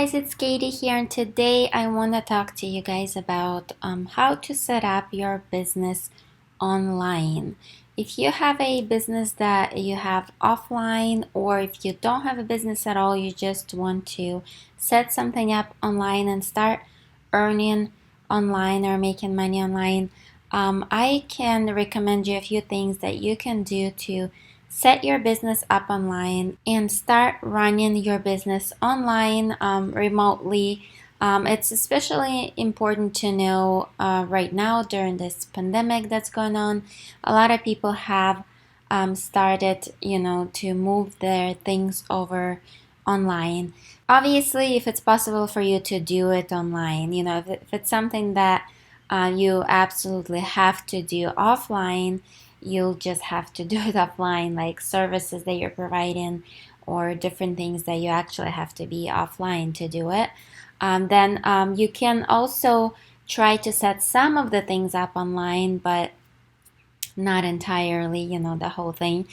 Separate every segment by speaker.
Speaker 1: guys, it's Katie here, and today I want to talk to you guys about how to set up your business online. If you have a business that you have offline, or if you don't have a business at all, you just want to set something up online and start earning online or making money online, I can recommend you a few things that you can do to set your business up online and start running your business online remotely. It's especially important to know right now during this pandemic that's going on. A lot of people have started, to move their things over online. Obviously, if it's possible for you to do it online, if it's something that you absolutely have to do offline, you'll just have to do it offline, like services that you're providing or different things that you actually have to be offline to do it. Then you can also try to set some of the things up online, but not entirely, the whole thing.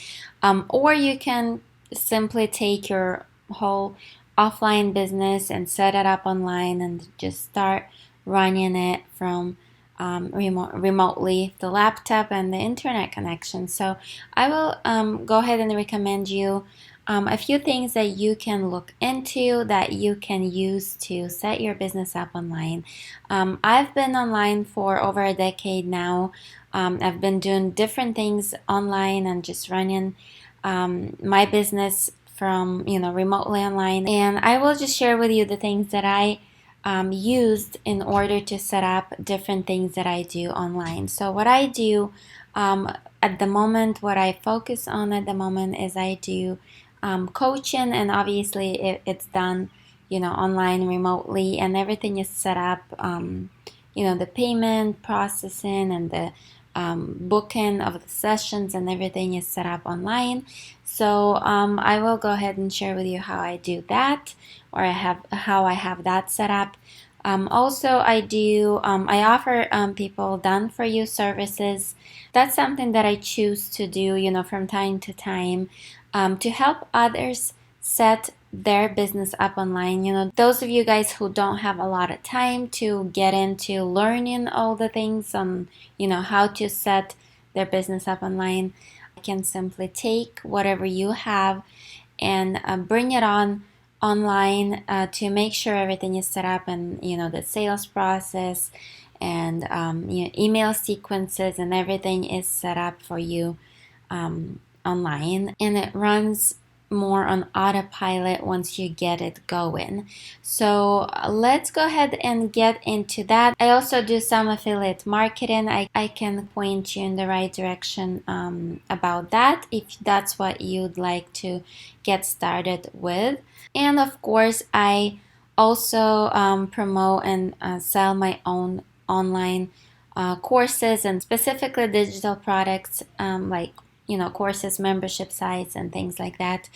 Speaker 1: Or you can simply take your whole offline business and set it up online and just start running it from remotely, the laptop and the internet connection. So I will go ahead and recommend you a few things that you can look into that you can use to set your business up online. I've been online for over a decade now. I've been doing different things online and just running my business from remotely online, and I will just share with you the things that I used in order to set up different things that I do online. So what I do at the moment, what I focus on at the moment is I do coaching, and obviously it's done online remotely, and everything is set up, the payment processing and the booking of the sessions and everything is set up online. So I will go ahead and share with you how I do that, or how I have that set up. Also, I offer people done for you services. That's something that I choose to do, from time to time, to help others set their business up online. Those of you guys who don't have a lot of time to get into learning all the things on, how to set their business up online, I can simply take whatever you have and bring it on online to make sure everything is set up, and the sales process and email sequences and everything is set up for you online, and it runs more on autopilot once you get it going. So let's go ahead and get into that. I also do some affiliate marketing. I can point you in the right direction about that if that's what you'd like to get started with. And of course, I also promote and sell my own online courses, and specifically digital products, like courses, membership sites, and things like that.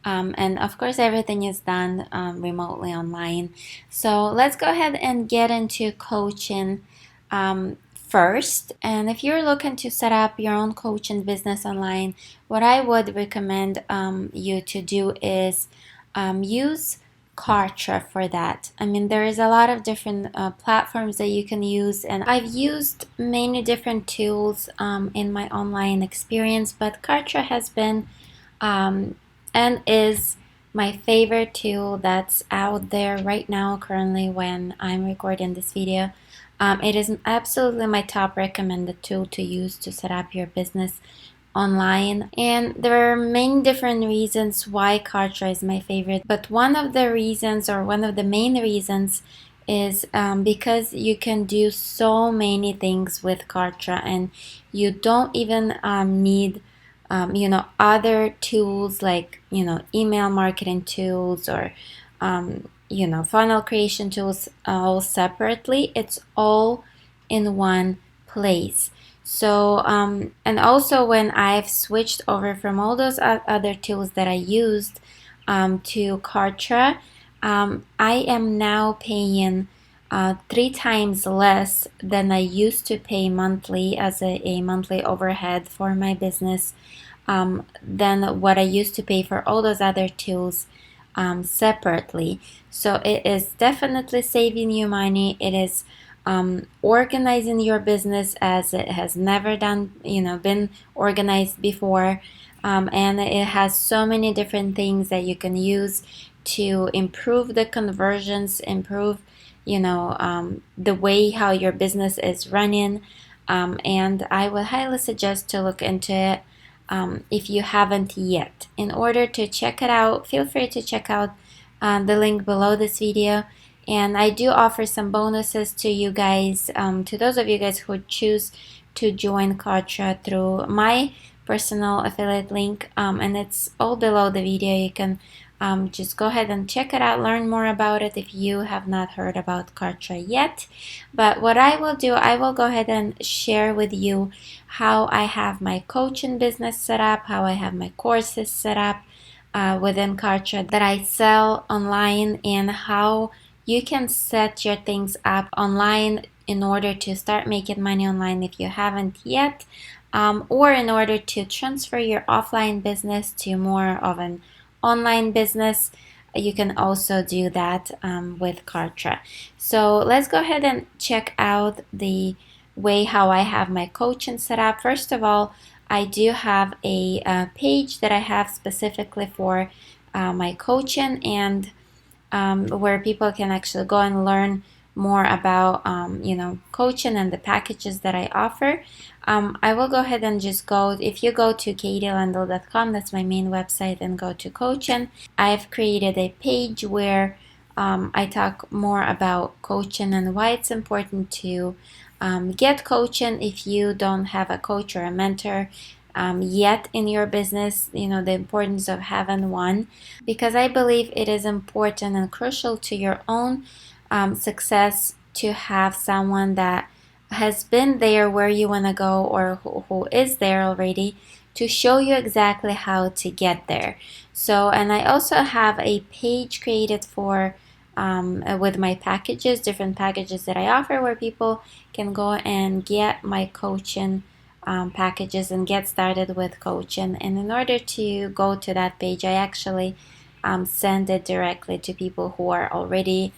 Speaker 1: And of course, everything is done remotely online. So let's go ahead and get into coaching first. And if you're looking to set up your own coaching business online, what I would recommend you to do is use Kartra for that. I mean, there is a lot of different platforms that you can use, and I've used many different tools in my online experience, but Kartra has been and is my favorite tool that's out there right now, currently, when I'm recording this video. It is absolutely my top recommended tool to use to set up your business online, and there are many different reasons why Kartra is my favorite, but one of the reasons, or one of the main reasons, is because you can do so many things with Kartra, and you don't even need other tools like email marketing tools, or funnel creation tools all separately. It's all in one place. So and also, when I've switched over from all those other tools that I used to Kartra, I am now paying 3 times less than I used to pay monthly as a monthly overhead for my business, than what I used to pay for all those other tools separately. So it is definitely saving you money. It is organizing your business as it has never been organized before. And it has so many different things that you can use to improve the conversions, improve, the way how your business is running. And I would highly suggest to look into it if you haven't yet. In order to check it out, feel free to check out the link below this video. And I do offer some bonuses to you guys, to those of you guys who choose to join Kartra through my personal affiliate link, and it's all below the video. You can just go ahead and check it out, learn more about it if you have not heard about Kartra yet. But what I will do, I will go ahead and share with you how I have my coaching business set up, how I have my courses set up within Kartra that I sell online, and how you can set your things up online in order to start making money online if you haven't yet, or in order to transfer your offline business to more of an online business. You can also do that with Kartra. So let's go ahead and check out the way how I have my coaching set up. First of all, I do have a page that I have specifically for my coaching, and where people can actually go and learn more about coaching and the packages that I offer. I will go ahead and just go, if you go to katyLendel.com, that's my main website, and go to coaching, I've created a page where I talk more about coaching and why it's important to get coaching if you don't have a coach or a mentor yet in your business, the importance of having one, because I believe it is important and crucial to your own success to have someone that has been there where you want to go, or who is there already, to show you exactly how to get there. So, and I also have a page created for with my packages, different packages that I offer, where people can go and get my coaching packages and get started with coaching. And in order to go to that page, I actually send it directly to people who are already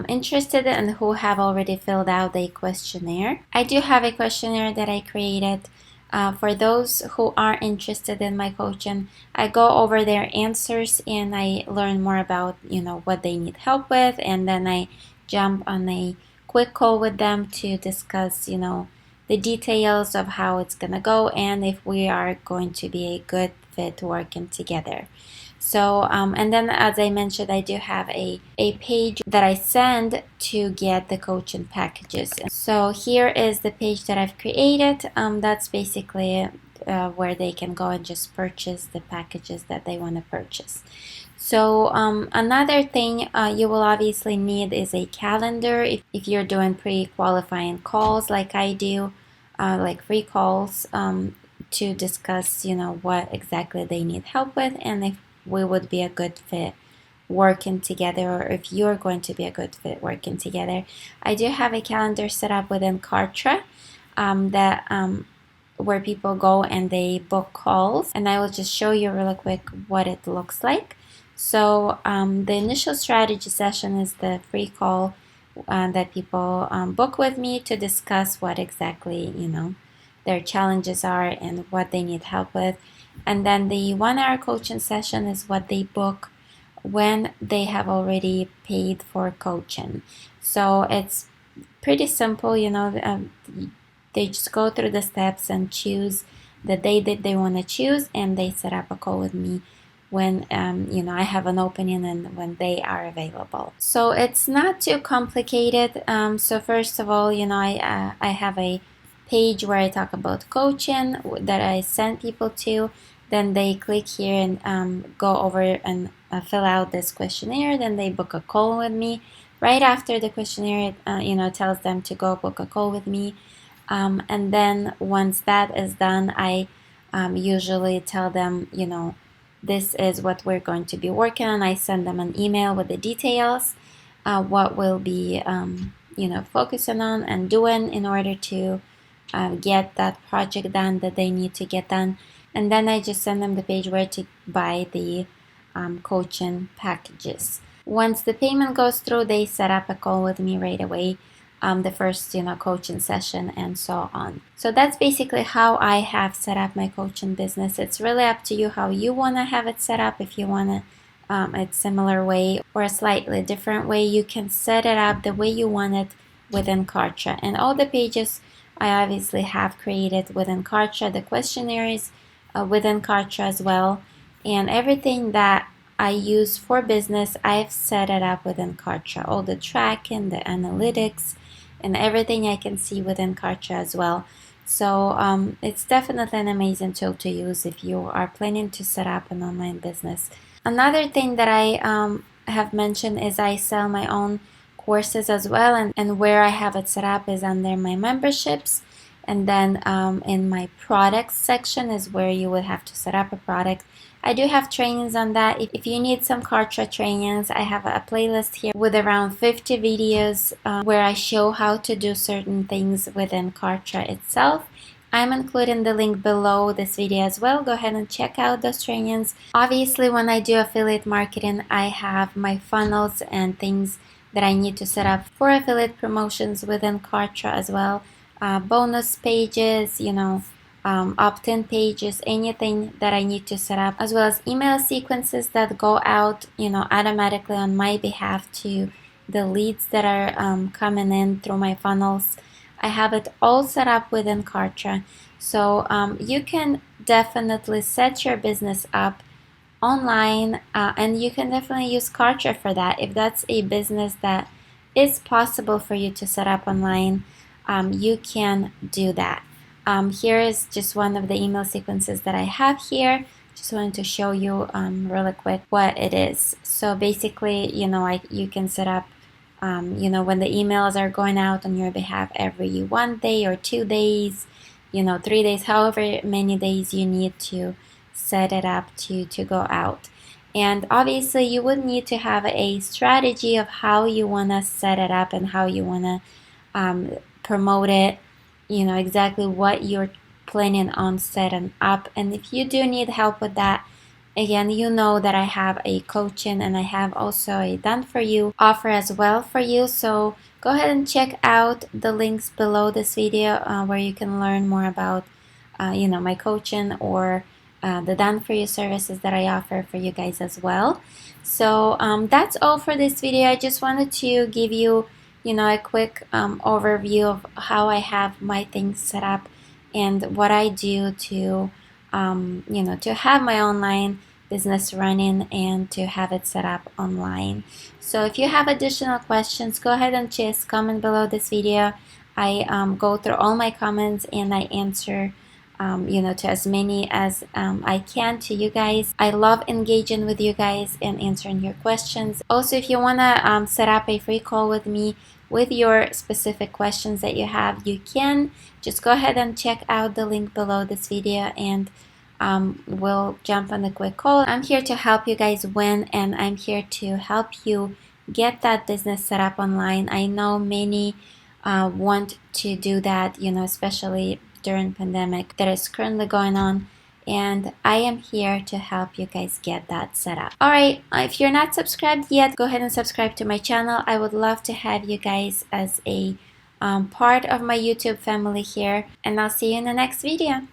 Speaker 1: interested and who have already filled out a questionnaire. I do have a questionnaire that I created for those who are interested in my coaching. I go over their answers and I learn more about what they need help with, and then I jump on a quick call with them to discuss the details of how it's gonna go and if we are going to be a good fit working together. So and then, as I mentioned, I do have a page that I send to get the coaching packages. So here is the page that I've created. That's basically where they can go and just purchase the packages that they want to purchase. So another thing you will obviously need is a calendar if you're doing pre-qualifying calls like I do, like free calls to discuss what exactly they need help with, and if we would be a good fit working together, or if you're going to be a good fit working together. I do have a calendar set up within Kartra where people go and they book calls, and I will just show you really quick what it looks like. So the initial strategy session is the free call that people book with me to discuss what exactly their challenges are and what they need help with. And then the 1-hour coaching session is what they book when they have already paid for coaching. So it's pretty simple, they just go through the steps and choose the day that they want to choose, and they set up a call with me when I have an opening and when they are available. So it's not too complicated. So first of all, I have a page where I talk about coaching that I send people to. Then they click here and go over and fill out this questionnaire. Then they book a call with me. Right after the questionnaire, tells them to go book a call with me. And then once that is done, I usually tell them, this is what we're going to be working on. I send them an email with the details, what we'll be, focusing on and doing in order to get that project done that they need to get done. And then I just send them the page where to buy the coaching packages. Once the payment goes through, they set up a call with me right away, the first coaching session and so on. So that's basically how I have set up my coaching business. It's really up to you how you want to have it set up. If you want to a similar way or a slightly different way, you can set it up the way you want it within Kartra. And all the pages I obviously have created within Kartra, the questionnaires within Kartra as well, and everything that I use for business, I've set it up within Kartra. All the tracking, the analytics, and everything I can see within Kartra as well. So it's definitely an amazing tool to use if you are planning to set up an online business. Another thing that I have mentioned is I sell my own courses as well, and where I have it set up is under my memberships, and then in my products section is where you would have to set up a product. I do have trainings on that. If you need some Kartra trainings, I have a playlist here with around 50 videos where I show how to do certain things within Kartra itself. I'm including the link below this video as well. Go ahead and check out those trainings. Obviously, when I do affiliate marketing, I have my funnels and things that I need to set up for affiliate promotions within Kartra as well. Bonus pages, opt-in pages, anything that I need to set up, as well as email sequences that go out, automatically on my behalf to the leads that are coming in through my funnels. I have it all set up within Kartra. So you can definitely set your business up online, and you can definitely use Kartra for that. If that's a business that is possible for you to set up online, you can do that. Here is just one of the email sequences that I have here. Just wanted to show you really quick what it is. So basically, you can set up when the emails are going out on your behalf every 1 day or 2 days, 3 days, however many days you need to set it up to go out. And obviously you would need to have a strategy of how you want to set it up and how you want to promote it, exactly what you're planning on setting up. And if you do need help with that, again, you know that I have a coaching and I have also a done for you offer as well for you. So go ahead and check out the links below this video where you can learn more about my coaching or the done for you services that I offer for you guys as well. So that's all for this video. I just wanted to give you a quick overview of how I have my things set up and what I do to to have my online business running and to have it set up online. So if you have additional questions, go ahead and just comment below this video. I go through all my comments and I answer to as many as I can to you guys. I love engaging with you guys and answering your questions. Also, if you want to set up a free call with me with your specific questions that you have, you can just go ahead and check out the link below this video and we'll jump on a quick call. I'm here to help you guys win, and I'm here to help you get that business set up online. I know many want to do that, especially during pandemic that is currently going on, and I am here to help you guys get that set up. Alright, if you're not subscribed yet, go ahead and subscribe to my channel. I would love to have you guys as a part of my YouTube family here, and I'll see you in the next video.